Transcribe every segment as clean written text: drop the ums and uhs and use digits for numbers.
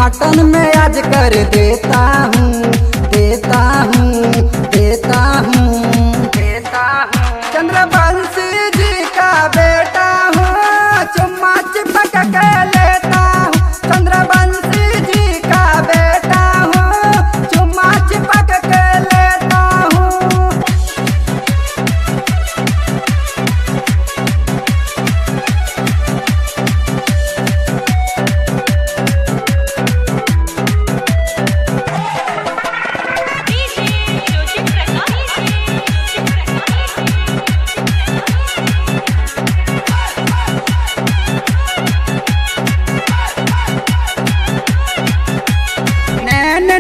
उद्घाटन में आज कर देता हूँ, देता हूँ, देता हूँ, देता हूँ। चंद्रवंशी जी का बेटा हूँ, चुम्मा चिपक के लेता हूँ। चंद्रवंशी जी का बेटा हूँ, चुम्मा चिपक के लेता हूँ।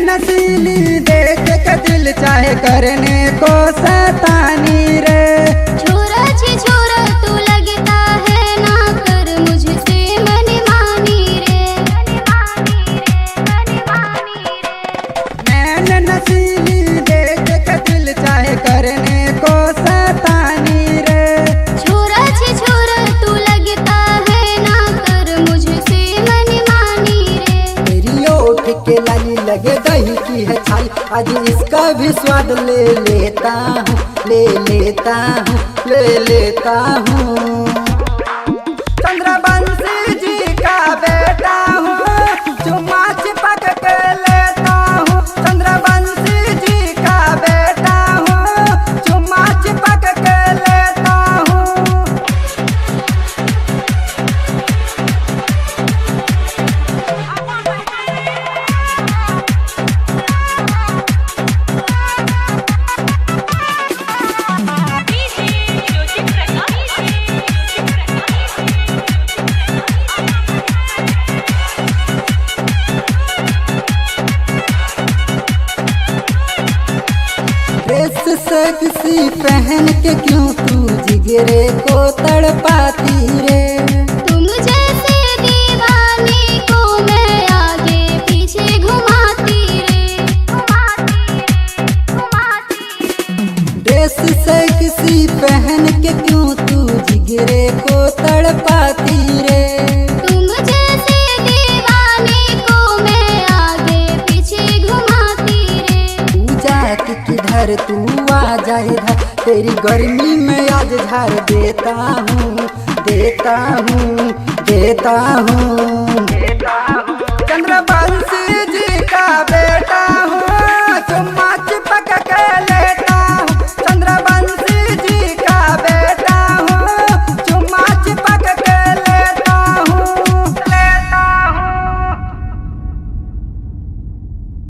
नसीली देख के दिल चाहे करने को शैतानी रे। छोरा छी छोरा तू लगता है ना कर मुझसे मनमानी रे, मनमानी रे। नैन नसीली देख के दिल चाहे करने को शैतानी रे। छोरा छी छोरा तू लगता है ना कर मुझसे मनमानी रे। तेरी ओठ के लाली लगे दही की है छाई, आज इसका भी स्वाद ले लेता हूँ, ले लेता हूँ, ले लेता हूँ। चंद्रवंशी जी का बेटा हूँ, चुम्मा चिपक के लेता हूँ। चंद्रवंशी जी का बेटा हूँ, चुम्मा चिपक के लेता हूँ। ड्रेस सेक्सी पहन के क्यों तू जिगरे को तड़पाती रे। तुम जैसे दीवाने को मैं आगे पीछे घुमाती रे, घुमाती रे। ड्रेस सेक्सी पहन के क्यों तू जिगरे को तड़पाती रे। तुम जैसे दीवाने को मैं आगे पीछे घुमाती रे। तू जाती किधर तू आ जा इधर, तेरी गर्मी में आज झाड़ देता हूँ, देता हूँ, देता हूँ, देता